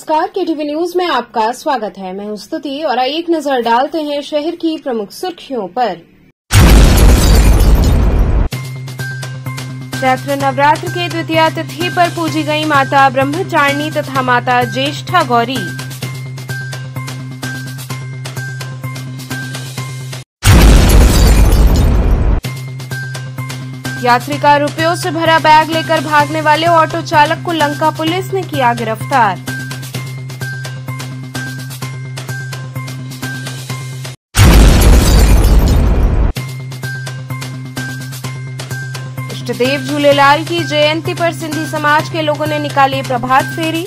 नमस्कार, KTV news में आपका स्वागत है। मैं हूं स्तुति और एक नजर डालते हैं शहर की प्रमुख सुर्खियों पर। चैत्र नवरात्र के द्वितीया तिथि पर पूजी गई माता ब्रह्मचारिणी तथा माता ज्येष्ठा गौरी। यात्री का रुपयों से भरा बैग लेकर भागने वाले ऑटो चालक को लंका पुलिस ने किया गिरफ्तार। इष्टदेव झूलेलाल की जयंती पर सिंधी समाज के लोगों ने निकाली प्रभात फेरी।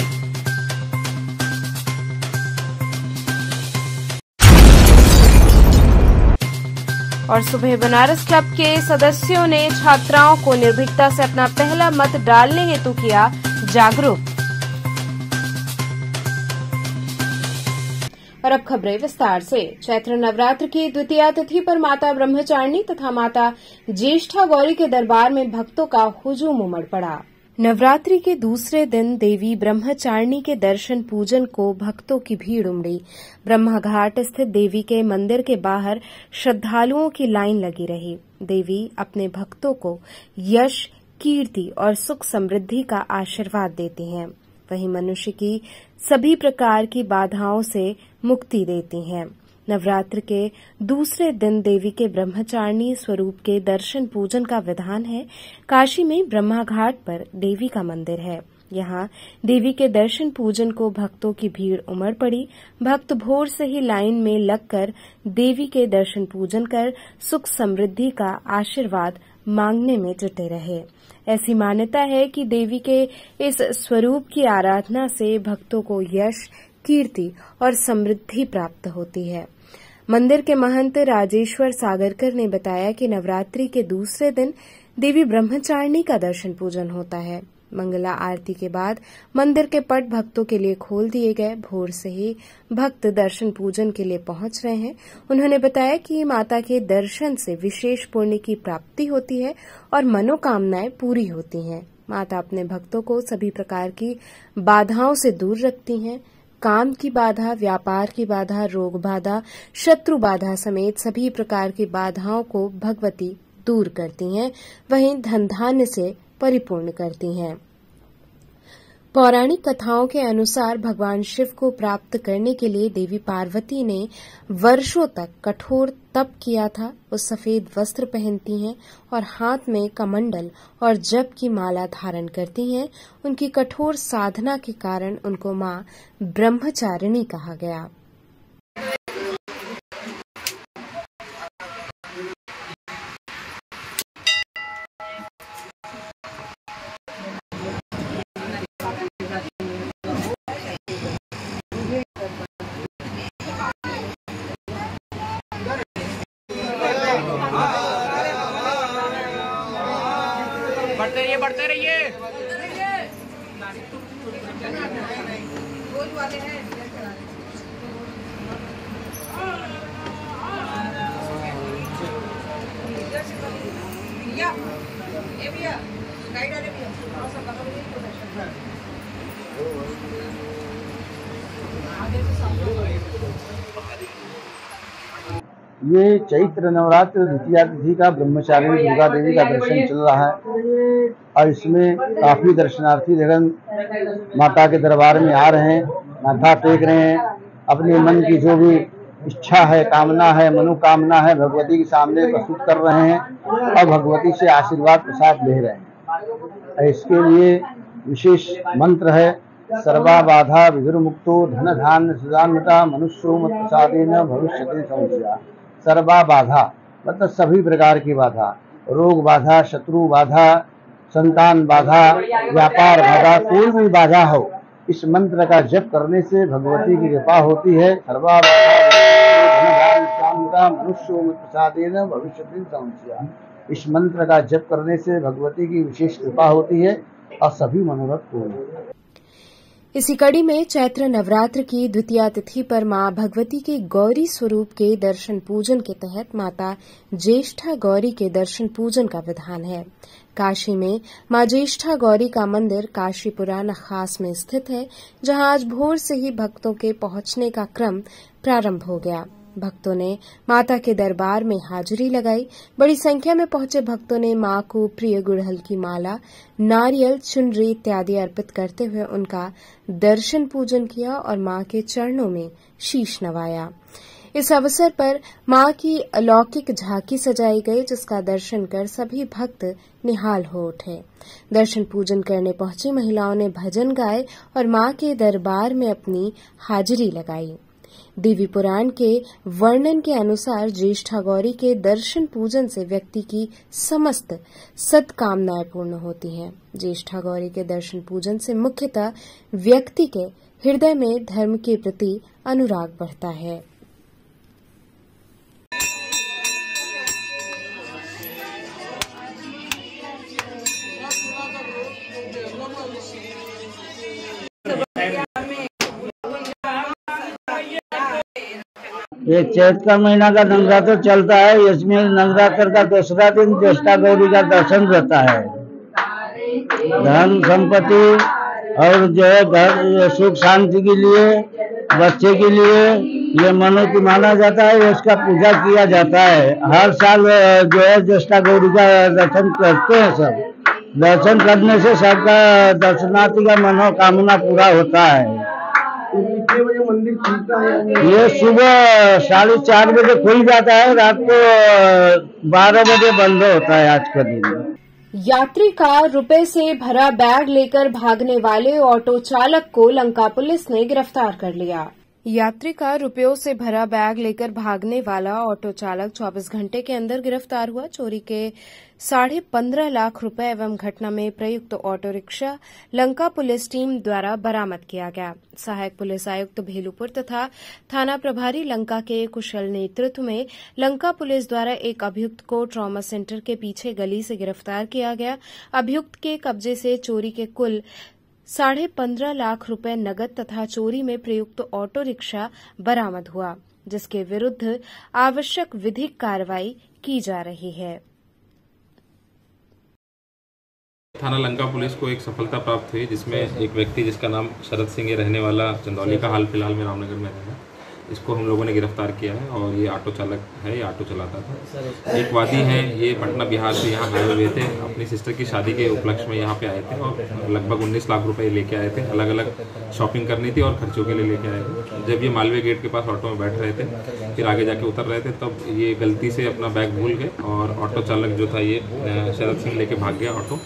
और सुबह बनारस क्लब के सदस्यों ने छात्राओं को निर्भीकता से अपना पहला मत डालने हेतु किया जागरूक। और अब खबरें विस्तार से। चैत्र नवरात्र की द्वितीया तिथि पर माता ब्रह्मचारिणी तथा माता ज्येष्ठा गौरी के दरबार में भक्तों का हुजूम उमड़ पड़ा। नवरात्रि के दूसरे दिन देवी ब्रह्मचारिणी के दर्शन पूजन को भक्तों की भीड़ उमड़ी। ब्रह्मा घाट स्थित देवी के मंदिर के बाहर श्रद्धालुओं की लाइन लगी रही। देवी अपने भक्तों को यश, कीर्ति और सुख समृद्धि का आशीर्वाद देती हैं। वहीं मनुष्य की सभी प्रकार की बाधाओं से मुक्ति देती हैं। नवरात्र के दूसरे दिन देवी के ब्रह्मचारिणी स्वरूप के दर्शन पूजन का विधान है। काशी में ब्रह्मा घाट पर देवी का मंदिर है। यहाँ देवी के दर्शन पूजन को भक्तों की भीड़ उमड़ पड़ी। भक्त भोर से ही लाइन में लगकर देवी के दर्शन पूजन कर सुख समृद्धि का आशीर्वाद मांगने में जुटे रहे। ऐसी मान्यता है कि देवी के इस स्वरूप की आराधना से भक्तों को यश, कीर्ति और समृद्धि प्राप्त होती है। मंदिर के महंत राजेश्वर सागरकर ने बताया कि नवरात्रि के दूसरे दिन देवी ब्रह्मचारिणी का दर्शन पूजन होता है। मंगला आरती के बाद मंदिर के पट भक्तों के लिए खोल दिए गए। भोर से ही भक्त दर्शन पूजन के लिए पहुंच रहे हैं। उन्होंने बताया कि माता के दर्शन से विशेष पुण्य की प्राप्ति होती है और मनोकामनाएं पूरी होती हैं। माता अपने भक्तों को सभी प्रकार की बाधाओं से दूर रखती हैं। काम की बाधा, व्यापार की बाधा, रोग बाधा, शत्रु बाधा समेत सभी प्रकार की बाधाओं को भगवती दूर करती हैं। वहीं धन धान्य से परिपूर्ण करती हैं। पौराणिक कथाओं के अनुसार भगवान शिव को प्राप्त करने के लिए देवी पार्वती ने वर्षों तक कठोर तप किया था। वो सफेद वस्त्र पहनती हैं और हाथ में कमंडल और जप की माला धारण करती हैं। उनकी कठोर साधना के कारण उनको मां ब्रह्मचारिणी कहा गया। बढ़ते रहिए। ये चैत्र नवरात्र द्वितीया तिथि का ब्रह्मचारिणी दुर्गा देवी का दर्शन चल रहा है और इसमें काफी दर्शनार्थी जगन माता के दरबार में आ रहे हैं, माथा टेक रहे हैं, अपने मन की जो भी इच्छा है, कामना है, मनोकामना है, भगवती के सामने प्रस्तुत कर रहे हैं और भगवती से आशीर्वाद प्रसाद ले रहे हैं। इसके लिए विशेष मंत्र है, सर्वा बाधा विदुर्मुक्तो धन धान्य सुजान्विता मनुष्यो मत प्रसादेन भविष्यति संशया। सर्वा बाधा मतलब सभी प्रकार की बाधा, रोग बाधा, शत्रु बाधा, संतान बाधा, व्यापार बाधा, कोई भी बाधा हो, इस मंत्र का जप करने से भगवती की कृपा होती है। सर्वा बाधा मनुष्यो मत प्रसादेन भविष्यति संशया। इस मंत्र का जप करने से भगवती की विशेष कृपा होती है और सभी मनोरथ पूर्ण। इसी कड़ी में चैत्र नवरात्र की द्वितीया तिथि पर मां भगवती के गौरी स्वरूप के दर्शन पूजन के तहत माता ज्येष्ठा गौरी के दर्शन पूजन का विधान है। काशी में मां ज्येष्ठा गौरी का मंदिर काशीपुरा नखास में स्थित है, जहां आज भोर से ही भक्तों के पहुंचने का क्रम प्रारंभ हो गया। भक्तों ने माता के दरबार में हाजिरी लगाई। बड़ी संख्या में पहुंचे भक्तों ने मां को प्रिय गुड़हल की माला, नारियल, चुनरी इत्यादि अर्पित करते हुए उनका दर्शन पूजन किया और मां के चरणों में शीश नवाया। इस अवसर पर मां की अलौकिक झांकी सजाई गई, जिसका दर्शन कर सभी भक्त निहाल हो उठे। दर्शन पूजन करने पहुंची महिलाओं ने भजन गाए और मां के दरबार में अपनी हाजिरी लगाई। देवी पुराण के वर्णन के अनुसार ज्येष्ठा गौरी के दर्शन पूजन से व्यक्ति की समस्त सद्कामनाएं पूर्ण होती हैं। ज्येष्ठा गौरी के दर्शन पूजन से मुख्यतः व्यक्ति के हृदय में धर्म के प्रति अनुराग बढ़ता है। ये चैत का महीना का नवरात्र चलता है। इसमें नवरात्र का दूसरा दिन ज्येष्ठा गौरी का दर्शन रहता है। धन संपत्ति और जो है घर सुख शांति के लिए, बच्चे के लिए ये मनोती माना जाता है। इसका पूजा किया जाता है। हर साल जो है ज्येष्ठा गौरी का दर्शन करते हैं सब। दर्शन करने से सबका दर्शनार्थी का मनोकामना पूरा होता है। कितने बजे मंदिर खुलता है? ये सुबह 4:30 बजे खुल जाता है, रात को 12 बजे बंद होता है आज का दिन। यात्री का रुपए से भरा बैग लेकर भागने वाले ऑटो चालक को लंका पुलिस ने गिरफ्तार कर लिया। यात्री का रुपयों से भरा बैग लेकर भागने वाला ऑटो चालक 24 घंटे के अंदर गिरफ्तार हुआ। चोरी के 15.5 लाख रुपए एवं घटना में प्रयुक्त auto rickshaw Lanka police team द्वारा बरामद किया गया। सहायक पुलिस आयुक्त भेलूपुर तथा थाना प्रभारी लंका के कुशल नेतृत्व में लंका पुलिस द्वारा एक अभियुक्त को ट्रॉमा सेंटर के पीछे गली से गिरफ्तार किया गया। अभियुक्त के कब्जे से चोरी के कुल 15.5 लाख रुपए नगद तथा चोरी में प्रयुक्त ऑटो रिक्शा बरामद हुआ, जिसके विरुद्ध आवश्यक विधिक कार्रवाई की जा रही है। थाना लंका पुलिस को एक सफलता प्राप्त हुई, जिसमें एक व्यक्ति जिसका नाम शरद सिंह है, रहने वाला चंदौली का, हाल फिलहाल में रामनगर में रहना, इसको हम लोगों ने गिरफ्तार किया है। और ये ऑटो चालक है, ये ऑटो चलाता था। एक वादी है, ये पटना बिहार से यहाँ आए हुए थे। अपनी सिस्टर की शादी के उपलक्ष्य में यहाँ पे आए थे और लगभग 19 लाख रुपए लेके आए थे। अलग अलग शॉपिंग करनी थी और खर्चों के लिए लेके आए थे। जब ये मालवीय गेट के पास ऑटो में बैठ रहे थे, फिर आगे जाके उतर रहे थे, तब ये गलती से अपना बैग भूल गए और ऑटो चालक जो था ये शरद सिंह लेके भाग गया ऑटो,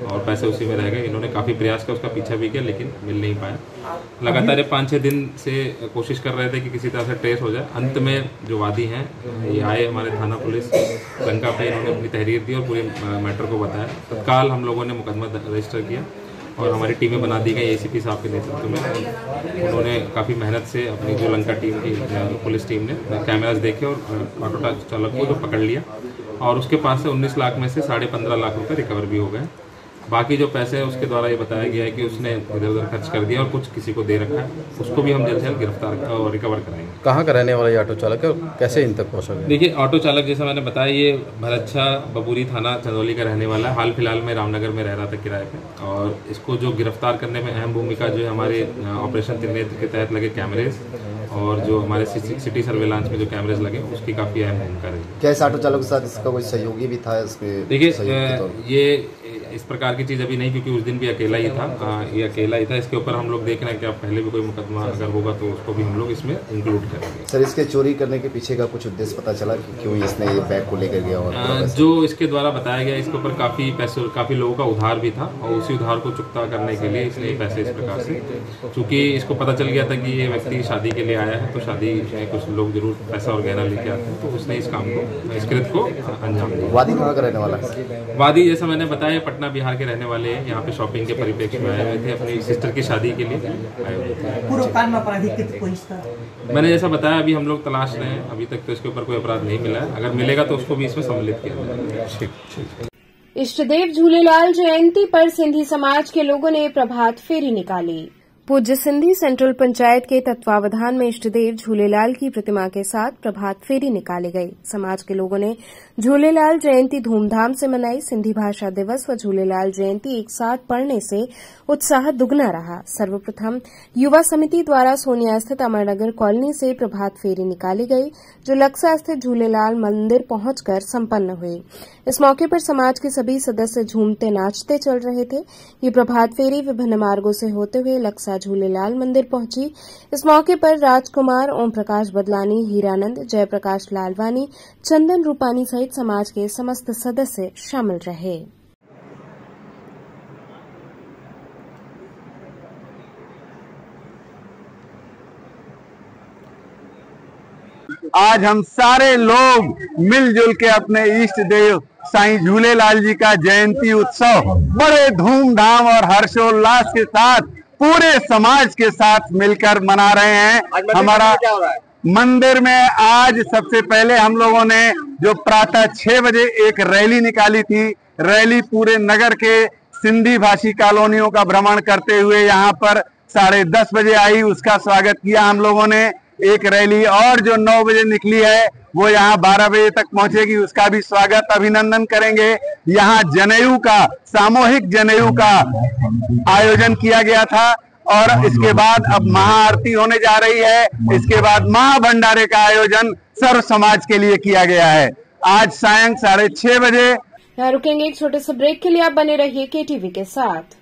और पैसे उसी में रह गए। इन्होंने काफ़ी प्रयास किया, उसका पीछा भी किया, लेकिन मिल नहीं पाया। लगातार ये 5-6 दिन से कोशिश कर रहे थे कि किसी तरह से ट्रेस हो जाए। अंत में जो वादी हैं ये आए हमारे थाना पुलिस लंका पे, इन्होंने अपनी तहरीर दी और पूरे मैटर को बताया। तत्काल हम लोगों ने मुकदमा रजिस्टर किया और हमारी टीमें बना दी गई एसीपी साहब के नेतृत्व में। उन्होंने काफ़ी मेहनत से अपनी जो लंका टीम की पुलिस टीम ने कैमराज देखे और ऑटो चालक को जो पकड़ लिया, और उसके पास से 19 लाख में से 15.5 लाख रुपए रिकवर भी हो गए। बाकी जो पैसे हैं उसके द्वारा ये बताया गया है कि उसने इधर उधर खर्च कर दिया और कुछ किसी को दे रखा है। उसको भी हम जल्द से जल्द गिरफ्तार और रिकवर कराएंगे। कहाँ का रहने वाला ये ऑटो चालक है और कैसे इन तक पहुँचा? देखिए, ऑटो चालक जैसा मैंने बताया, ये भरच्छा बबूरी थाना चंदौली का रहने वाला है। हाल फिलहाल में रामनगर में रह रहा था किराए पे, और इसको जो गिरफ्तार करने में अहम भूमिका जो है हमारे ऑपरेशन त्रिनेत्र के तहत लगे कैमरेज और जो हमारे सिटी सर्वेलांस में जो कैमरेज लगे उसकी काफ़ी अहम भूमिका रही। क्या इस ऑटो चालक के साथ इसका कोई सहयोगी भी था? देखिए, ये इस प्रकार की चीज़ अभी नहीं, क्योंकि उस दिन भी अकेला ही था। ये अकेला ही था। इसके ऊपर हम लोग देख रहे हैं कि अब पहले भी कोई मुकदमा अगर होगा तो उसको भी हम लोग इसमें इंक्लूड करेंगे। सर, इसके चोरी करने के पीछे का कुछ उद्देश्य पता चला कि क्यों इसने ये बैग को लेकर गया? और जो इसके द्वारा बताया गया, इसके ऊपर काफ़ी पैसे, काफ़ी लोगों का उधार भी था, और उसी उधार को चुकता करने के लिए इसने पैसे इस प्रकार से, चूँकि इसको पता चल गया था कि ये व्यक्ति शादी के लिए आया है, तो शादी में कुछ लोग जरूर पैसा और गहना लेके आते हैं, तो उसने इस काम को, इस कृत्य को अंजाम दिया। वादी कहाँ का रहने वाला है? वादी जैसा मैंने बताया पटना बिहार के रहने वाले हैं। यहाँ पे शॉपिंग के परिप्रेक्ष्य में आए हुए थे, अपनी सिस्टर की शादी के लिए आए हुए थे। पूर्व काल में अपराधी को इसका मैंने जैसा बताया, अभी हम लोग तलाश रहे हैं। अभी तक तो इसके ऊपर कोई अपराध नहीं मिला है। अगर मिलेगा तो उसको भी इसमें सम्मिलित किया जाएगा। इष्टदेव झूलेलाल जयंती पर सिंधी समाज के लोगों ने प्रभात फेरी निकाली। पूज्य सिंधी सेंट्रल पंचायत के तत्वावधान में इष्टदेव झूलेलाल की प्रतिमा के साथ प्रभात फेरी निकाली गई। समाज के लोगों ने झूलेलाल जयंती धूमधाम से मनाई। सिंधी भाषा दिवस व झूलेलाल जयंती एक साथ पड़ने से उत्साह दुगना रहा। सर्वप्रथम युवा समिति द्वारा सोनिया स्थित अमरनगर कॉलोनी से प्रभात फेरी निकाली गई, जो लक्सा स्थित झूलेलाल मंदिर पहुंचकर संपन्न हुई। इस मौके पर समाज के सभी सदस्य झूमते नाचते चल रहे थे। ये प्रभात फेरी विभिन्न मार्गों से होते हुए लक्सा झूलेलाल मंदिर पहुंची। इस मौके पर राजकुमार, ओम प्रकाश बदलानी, हीरानंद, जयप्रकाश लालवानी, चंदन रूपानी सहित समाज के समस्त सदस्य शामिल रहे। आज हम सारे लोग मिलजुल के अपने इष्ट देव साईं झूलेलाल जी का जयंती उत्सव बड़े धूमधाम और हर्षोल्लास के साथ पूरे समाज के साथ मिलकर मना रहे हैं। हमारा मंदिर में आज सबसे पहले हम लोगों ने जो प्रातः 6 बजे एक रैली निकाली थी। रैली पूरे नगर के सिंधी भाषी कॉलोनियों का भ्रमण करते हुए यहाँ पर 10:30 बजे आई। उसका स्वागत किया हम लोगों ने। एक रैली और जो 9 बजे निकली है वो यहाँ 12 बजे तक पहुंचेगी, उसका भी स्वागत अभिनंदन करेंगे। यहाँ जनेऊ का, सामूहिक जनेऊ का आयोजन किया गया था और इसके बाद अब महाआरती होने जा रही है। इसके बाद महाभंडारे का आयोजन सर्व समाज के लिए किया गया है। आज सायं 6:30 बजे। यहाँ रुकेंगे एक छोटे से ब्रेक के लिए। आप बने रहिए केटीवी के साथ।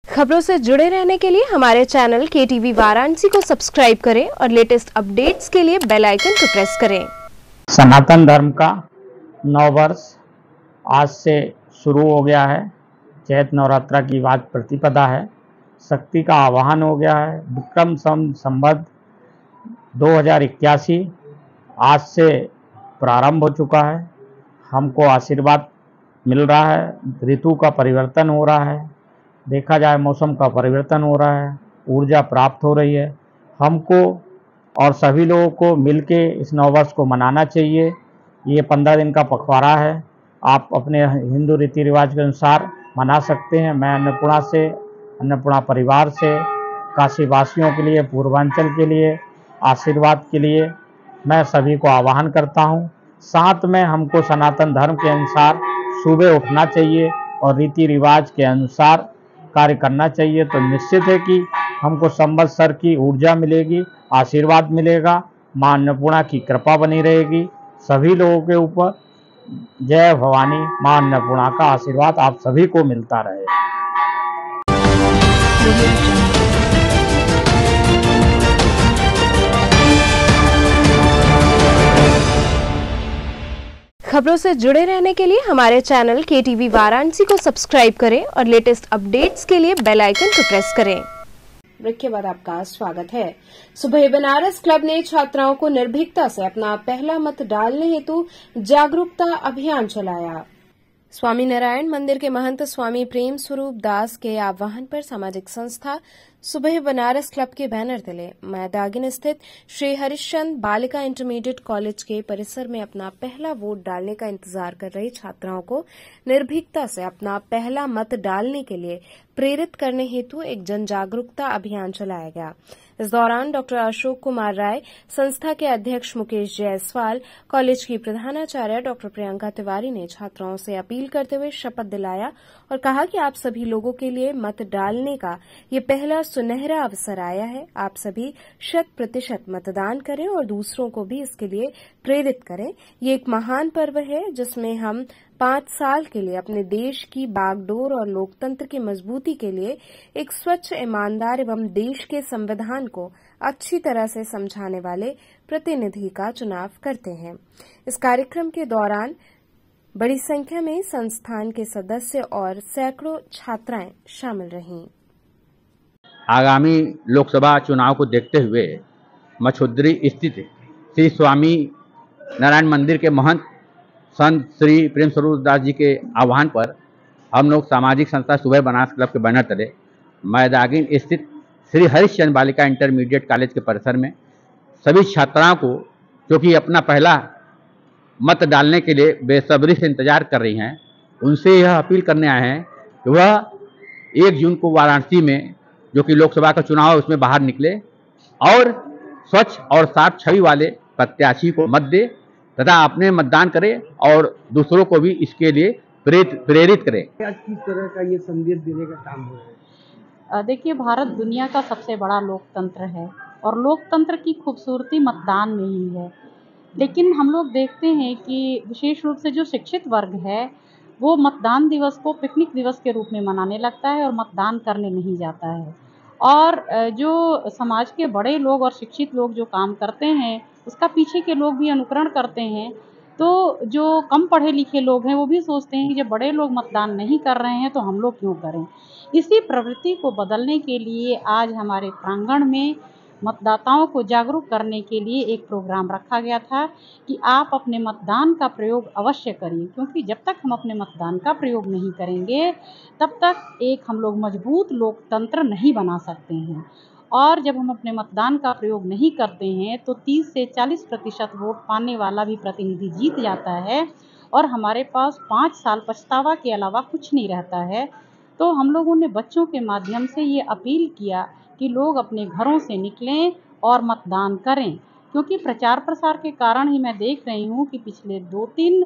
खबरों से जुड़े रहने के लिए हमारे चैनल केटीवी वाराणसी को सब्सक्राइब करें और लेटेस्ट अपडेट्स के लिए बेल आइकन को प्रेस करें। सनातन धर्म का नव वर्ष आज से शुरू हो गया है। चैत नवरात्रा की आज प्रतिपदा है। शक्ति का आवाहन हो गया है। विक्रम संवत 2081 आज से प्रारंभ हो चुका है। हमको आशीर्वाद मिल रहा है। ऋतु का परिवर्तन हो रहा है। देखा जाए मौसम का परिवर्तन हो रहा है। ऊर्जा प्राप्त हो रही है। हमको और सभी लोगों को मिलके इस नववर्ष को मनाना चाहिए। ये 15 दिन का पखवाड़ा है। आप अपने हिंदू रीति रिवाज के अनुसार मना सकते हैं। मैं अन्नपूर्णा परिवार से काशी वासियों के लिए, पूर्वांचल के लिए, आशीर्वाद के लिए मैं सभी को आह्वान करता हूं। साथ में हमको सनातन धर्म के अनुसार सुबह उठना चाहिए और रीति रिवाज के अनुसार कार्य करना चाहिए। तो निश्चित है कि हमको संवत्सर की ऊर्जा मिलेगी, आशीर्वाद मिलेगा, मां अन्नपूर्णा की कृपा बनी रहेगी सभी लोगों के ऊपर। जय भवानी, मां अन्नपूर्णा का आशीर्वाद आप सभी को मिलता रहे। खबरों से जुड़े रहने के लिए हमारे चैनल केटीवी वाराणसी को सब्सक्राइब करें और लेटेस्ट अपडेट्स के लिए बेल आइकन को प्रेस करें। ब्रेक के बाद आपका स्वागत है। सुबह बनारस क्लब ने छात्राओं को निर्भीकता से अपना पहला मत डालने हेतु जागरूकता अभियान चलाया। स्वामी नारायण मंदिर के महंत स्वामी प्रेम स्वरूप दास के आह्वान पर सामाजिक संस्था सुबह बनारस क्लब के बैनर तले मैदागिन स्थित श्री हरिश्चंद्र बालिका इंटरमीडिएट कॉलेज के परिसर में अपना पहला वोट डालने का इंतजार कर रही छात्राओं को निर्भीकता से अपना पहला मत डालने के लिए प्रेरित करने हेतु एक जन जागरूकता अभियान चलाया गया। इस दौरान डॉक्टर अशोक कुमार राय, संस्था के अध्यक्ष मुकेश जायसवाल, कॉलेज की प्रधानाचार्य डॉक्टर प्रियंका तिवारी ने छात्राओं से अपील करते हुए शपथ दिलाया और कहा कि आप सभी लोगों के लिए मत डालने का ये पहला सुनहरा अवसर आया है। आप सभी 100% मतदान करें और दूसरों को भी इसके लिए प्रेरित करें। ये एक महान पर्व है जिसमें हम 5 साल के लिए अपने देश की बागडोर और लोकतंत्र की मजबूती के लिए एक स्वच्छ, ईमानदार एवं देश के संविधान को अच्छी तरह से समझाने वाले प्रतिनिधि का चुनाव करते हैं। इस कार्यक्रम के दौरान बड़ी संख्या में संस्थान के सदस्य और सैकड़ों छात्राएं शामिल रहीं। आगामी लोकसभा चुनाव को देखते हुए मछुद्री स्थित श्री स्वामी नारायण मंदिर के महंत संत श्री प्रेम स्वरूप दास जी के आह्वान पर हम लोग सामाजिक संस्था सुबह बनारस क्लब के बैनर तले मैदागिन स्थित श्री हरिश्चंद्र बालिका इंटरमीडिएट कॉलेज के परिसर में सभी छात्राओं को, जो कि अपना पहला मत डालने के लिए बेसब्री से इंतजार कर रही हैं, उनसे यह अपील करने आए हैं कि वह 1 जून को वाराणसी में जो कि लोकसभा का चुनाव है उसमें बाहर निकले और स्वच्छ और साफ छवि वाले प्रत्याशी को मत दे तथा अपने मतदान करें और दूसरों को भी इसके लिए प्रेरित करें। आज किस तरह का ये संदेश देने का काम हो रहा है? देखिए, भारत दुनिया का सबसे बड़ा लोकतंत्र है और लोकतंत्र की खूबसूरती मतदान में ही है। लेकिन हम लोग देखते हैं कि विशेष रूप से जो शिक्षित वर्ग है वो मतदान दिवस को पिकनिक दिवस के रूप में मनाने लगता है और मतदान करने नहीं जाता है। और जो समाज के बड़े लोग और शिक्षित लोग जो काम करते हैं उसका पीछे के लोग भी अनुकरण करते हैं। तो जो कम पढ़े लिखे लोग हैं वो भी सोचते हैं कि जब बड़े लोग मतदान नहीं कर रहे हैं तो हम लोग क्यों करें। इसी प्रवृत्ति को बदलने के लिए आज हमारे प्रांगण में मतदाताओं को जागरूक करने के लिए एक प्रोग्राम रखा गया था कि आप अपने मतदान का प्रयोग अवश्य करिए, क्योंकि जब तक हम अपने मतदान का प्रयोग नहीं करेंगे तब तक एक हम लोग मजबूत लोकतंत्र नहीं बना सकते हैं। और जब हम अपने मतदान का प्रयोग नहीं करते हैं तो 30 से 40% वोट पाने वाला भी प्रतिनिधि जीत जाता है और हमारे पास 5 साल पछतावा के अलावा कुछ नहीं रहता है। तो हम लोगों ने बच्चों के माध्यम से ये अपील किया कि लोग अपने घरों से निकलें और मतदान करें, क्योंकि प्रचार प्रसार के कारण ही मैं देख रही हूँ कि पिछले 2-3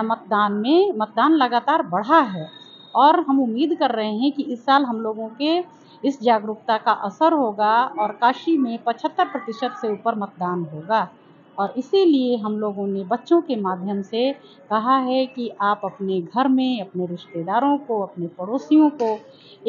मतदान लगातार बढ़ा है और हम उम्मीद कर रहे हैं कि इस साल हम लोगों के इस जागरूकता का असर होगा और काशी में 75% से ऊपर मतदान होगा। और इसीलिए हम लोगों ने बच्चों के माध्यम से कहा है कि आप अपने घर में अपने रिश्तेदारों को, अपने पड़ोसियों को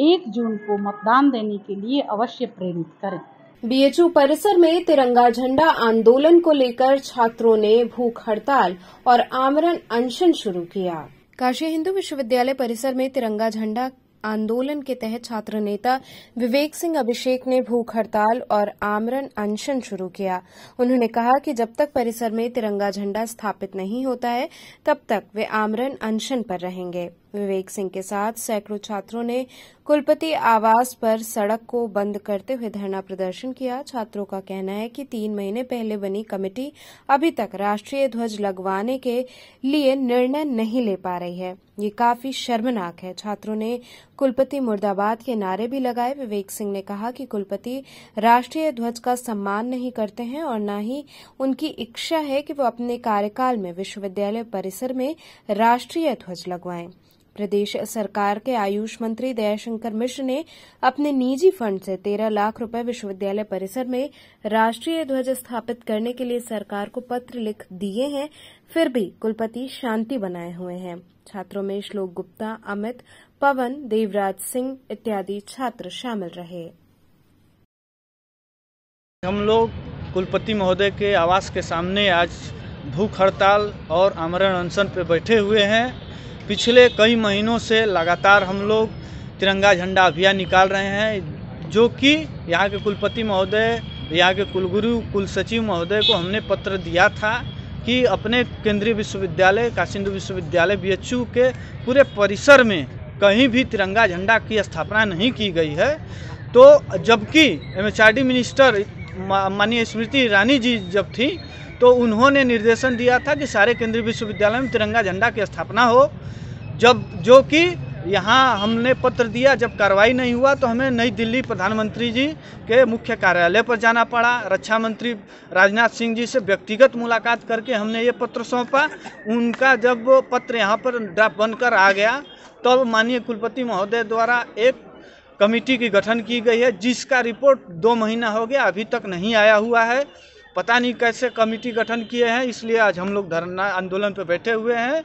1 जून को मतदान देने के लिए अवश्य प्रेरित करें। बीएचयू परिसर में तिरंगा झंडा आंदोलन को लेकर छात्रों ने भूख हड़ताल और आमरण अनशन शुरू किया। काशी हिंदू विश्वविद्यालय परिसर में तिरंगा झंडा आंदोलन के तहत छात्र नेता विवेक सिंह अभिषेक ने भूख हड़ताल और आमरण अनशन शुरू किया। उन्होंने कहा कि जब तक परिसर में तिरंगा झंडा स्थापित नहीं होता है तब तक वे आमरण अनशन पर रहेंगे। विवेक सिंह के साथ सैकड़ों छात्रों ने कुलपति आवास पर सड़क को बंद करते हुए धरना प्रदर्शन किया। छात्रों का कहना है कि 3 महीने पहले बनी कमेटी अभी तक राष्ट्रीय ध्वज लगवाने के लिए निर्णय नहीं ले पा रही है। ये काफी शर्मनाक है। छात्रों ने कुलपति मुर्दाबाद के नारे भी लगाए। विवेक सिंह ने कहा कि कुलपति राष्ट्रीय ध्वज का सम्मान नहीं करते हैं और न ही उनकी इच्छा है कि वो अपने कार्यकाल में विश्वविद्यालय परिसर में राष्ट्रीय ध्वज लगवाएं। प्रदेश सरकार के आयुष मंत्री दयाशंकर मिश्र ने अपने निजी फंड से 13 लाख रुपए विश्वविद्यालय परिसर में राष्ट्रीय ध्वज स्थापित करने के लिए सरकार को पत्र लिख दिए हैं, फिर भी कुलपति शांति बनाए हुए हैं। छात्रों में श्लोक गुप्ता, अमित, पवन, देवराज सिंह इत्यादि छात्र शामिल रहे। हम लोग कुलपति महोदय के आवास के सामने आज भूख हड़ताल और आमरण अनशन पे बैठे हुए हैं। पिछले कई महीनों से लगातार हम लोग तिरंगा झंडा अभियान निकाल रहे हैं, जो कि यहाँ के कुलपति महोदय, यहाँ के कुलगुरु, कुलसचिव महोदय को हमने पत्र दिया था कि अपने केंद्रीय विश्वविद्यालय काशी हिंदू विश्वविद्यालय बीएचयू के पूरे परिसर में कहीं भी तिरंगा झंडा की स्थापना नहीं की गई है। तो जबकि एमएचआरडी मिनिस्टर माननीय स्मृति ईरानी जी जब थी तो उन्होंने निर्देशन दिया था कि सारे केंद्रीय विश्वविद्यालय में तिरंगा झंडा की स्थापना हो, जो कि यहाँ हमने पत्र दिया। जब कार्रवाई नहीं हुआ तो हमें नई दिल्ली प्रधानमंत्री जी के मुख्य कार्यालय पर जाना पड़ा। रक्षा मंत्री राजनाथ सिंह जी से व्यक्तिगत मुलाकात करके हमने ये पत्र सौंपा। उनका जब वो पत्र यहाँ पर ड्राफ्ट बनकर आ गया तब तो माननीय कुलपति महोदय द्वारा एक कमेटी की गठन की गई है, जिसका रिपोर्ट 2 महीना हो गया अभी तक नहीं आया हुआ है। पता नहीं कैसे कमेटी गठन किए हैं, इसलिए आज हम लोग धरना आंदोलन पर बैठे हुए हैं।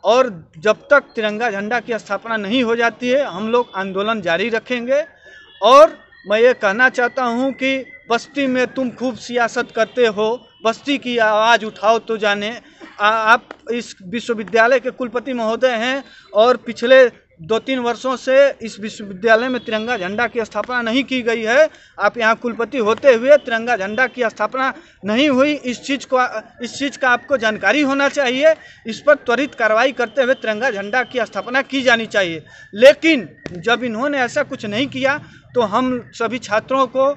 और जब तक तिरंगा झंडा की स्थापना नहीं हो जाती है हम लोग आंदोलन जारी रखेंगे। और मैं ये कहना चाहता हूँ कि बस्ती में तुम खूब सियासत करते हो, बस्ती की आवाज़ उठाओ तो जाने। आप इस विश्वविद्यालय के कुलपति महोदय हैं और पिछले 2-3 वर्षों से इस विश्वविद्यालय में तिरंगा झंडा की स्थापना नहीं की गई है। आप यहाँ कुलपति होते हुए तिरंगा झंडा की स्थापना नहीं हुई, इस चीज़ का आपको जानकारी होना चाहिए। इस पर त्वरित कार्रवाई करते हुए तिरंगा झंडा की स्थापना की जानी चाहिए। लेकिन जब इन्होंने ऐसा कुछ नहीं किया तो हम सभी छात्रों को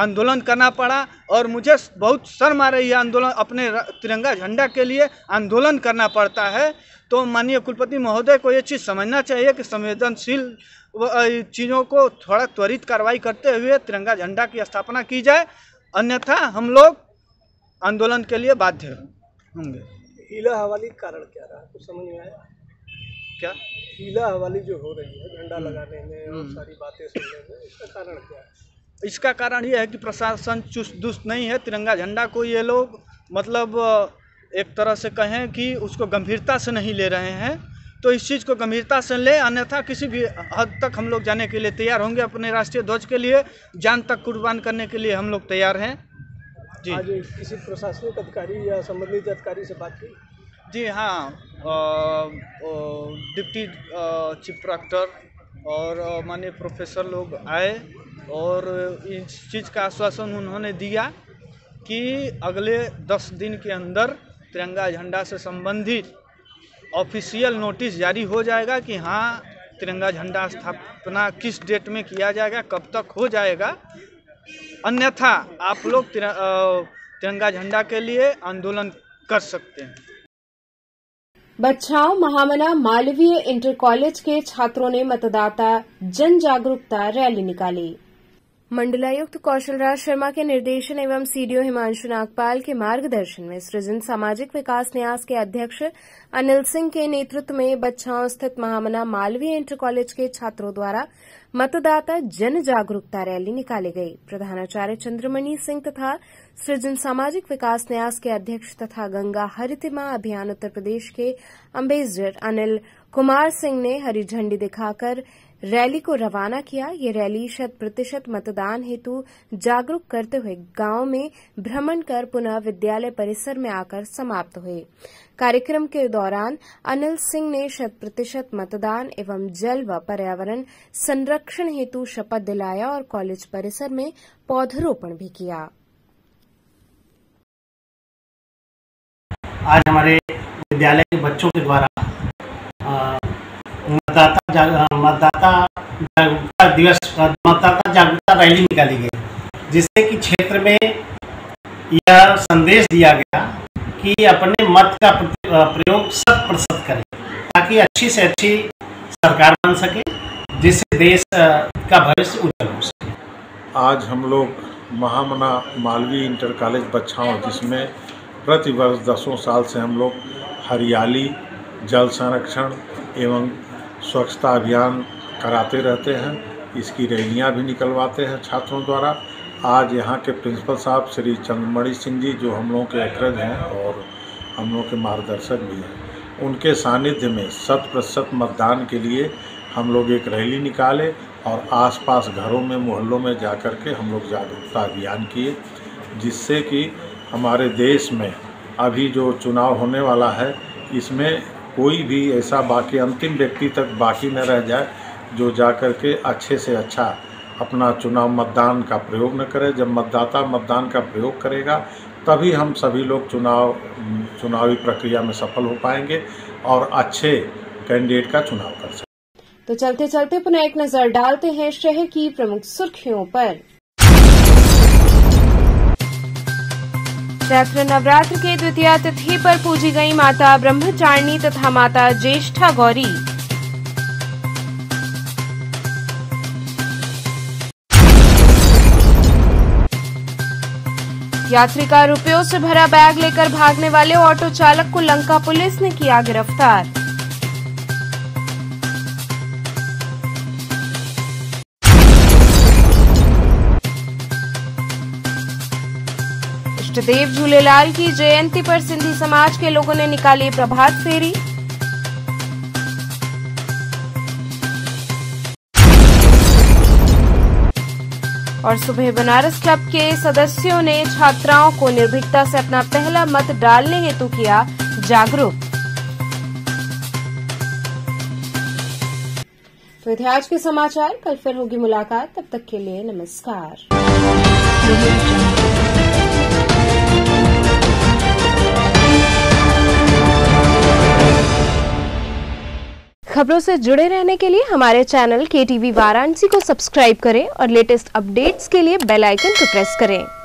आंदोलन करना पड़ा और मुझे बहुत शर्म आ रही है आंदोलन अपने तिरंगा झंडा के लिए आंदोलन करना पड़ता है। तो माननीय कुलपति महोदय को ये चीज़ समझना चाहिए कि संवेदनशील चीज़ों को थोड़ा त्वरित कार्रवाई करते हुए तिरंगा झंडा की स्थापना की जाए, अन्यथा हम लोग आंदोलन के लिए बाध्य होंगे। हीला हवाली कारण क्या रहा, कुछ समझ में आया क्या? हीला हवाली जो हो रही है झंडा लगाने में और सारी बातें सुनने में, इसका कारण क्या है? इसका कारण ये है कि प्रशासन चुस्त दुरुस्त नहीं है। तिरंगा झंडा को ये लोग मतलब एक तरह से कहें कि उसको गंभीरता से नहीं ले रहे हैं, तो इस चीज़ को गंभीरता से ले, अन्यथा किसी भी हद तक हम लोग जाने के लिए तैयार होंगे। अपने राष्ट्रीय ध्वज के लिए जान तक कुर्बान करने के लिए हम लोग तैयार हैं जी। आज किसी प्रशासनिक अधिकारी या संबंधित अधिकारी से बात की? जी हाँ, डिप्टी चीफ कलेक्टर और माननीय प्रोफेसर लोग आए और इस चीज़ का आश्वासन उन्होंने दिया कि अगले 10 दिन के अंदर तिरंगा झंडा से संबंधित ऑफिशियल नोटिस जारी हो जाएगा कि हाँ तिरंगा झंडा स्थापना किस डेट में किया जाएगा, कब तक हो जाएगा, अन्यथा आप लोग तिरंगा झंडा के लिए आंदोलन कर सकते हैं। बचाओ महामना मालवीय इंटर कॉलेज के छात्रों ने मतदाता जन जागरूकता रैली निकाली। मंडलायुक्त कौशलराज शर्मा के निर्देशन एवं सीडीओ हिमांशु नागपाल के मार्गदर्शन में सृजन सामाजिक विकास न्यास के अध्यक्ष अनिल सिंह के नेतृत्व में बच्चाओं स्थित महामना मालवीय इंटर कॉलेज के छात्रों द्वारा मतदाता जन जागरूकता रैली निकाली गई। प्रधानाचार्य चंद्रमणि सिंह तथा सृजन सामाजिक विकास न्यास के अध्यक्ष तथा गंगा हरितिमा अभियान उत्तर प्रदेश के अम्बेसडर अनिल कुमार सिंह ने हरी झंडी दिखाकर रैली को रवाना किया। ये रैली 100% मतदान हेतु जागरूक करते हुए गांव में भ्रमण कर पुनः विद्यालय परिसर में आकर समाप्त हुई। कार्यक्रम के दौरान अनिल सिंह ने 100% मतदान एवं जल व पर्यावरण संरक्षण हेतु शपथ दिलाया और कॉलेज परिसर में पौधरोपण भी किया। आज हमारे विद्यालय के बच्चों के द्वारा मतदाता जागरूकता दिवस मतदाता जागरूकता रैली निकाली गई, जिससे कि क्षेत्र में यह संदेश दिया गया कि अपने मत का प्रयोग 100% करें ताकि अच्छी से अच्छी सरकार बन सके, जिससे देश का भविष्य उज्जवल हो सके। आज हम लोग महामना मालवीय इंटर कॉलेज बच्चाओं, जिसमें प्रतिवर्ष 10 साल से हम लोग हरियाली, जल संरक्षण एवं स्वच्छता अभियान कराते रहते हैं, इसकी रैलियां भी निकलवाते हैं छात्रों द्वारा। आज यहाँ के प्रिंसिपल साहब श्री चंद्रमणि सिंह जी, जो हम लोगों के अग्रज हैं और हम लोगों के मार्गदर्शक भी हैं, उनके सानिध्य में 100% मतदान के लिए हम लोग एक रैली निकाले और आसपास घरों में, मोहल्लों में जाकर के हम लोग जागरूकता अभियान किए, जिससे कि हमारे देश में अभी जो चुनाव होने वाला है, इसमें कोई भी ऐसा बाकी अंतिम व्यक्ति तक बाकी न रह जाए जो जाकर के अच्छे से अच्छा अपना चुनाव मतदान का प्रयोग न करे। जब मतदाता मतदान का प्रयोग करेगा तभी हम सभी लोग चुनावी प्रक्रिया में सफल हो पाएंगे और अच्छे कैंडिडेट का चुनाव कर सकेंगे। तो चलते चलते पुनः एक नजर डालते हैं शहर की प्रमुख सुर्खियों पर। चैत्र नवरात्र के द्वितीया तिथि पर पूजी गई माता ब्रह्मचारिणी तथा माता ज्येष्ठा गौरी। यात्री का रुपयों से भरा बैग लेकर भागने वाले ऑटो चालक को लंका पुलिस ने किया गिरफ्तार। इष्टदेव झूलेलाल की जयंती पर सिंधी समाज के लोगों ने निकाली प्रभात फेरी। और सुबह बनारस क्लब के सदस्यों ने छात्राओं को निर्भीकता से अपना पहला मत डालने हेतु किया जागरूक। तो थे आज के समाचार, कल फिर होगी मुलाकात, तब तक के लिए नमस्कार। खबरों से जुड़े रहने के लिए हमारे चैनल KTV वाराणसी को सब्सक्राइब करें और लेटेस्ट अपडेट्स के लिए बेल आइकन को प्रेस करें।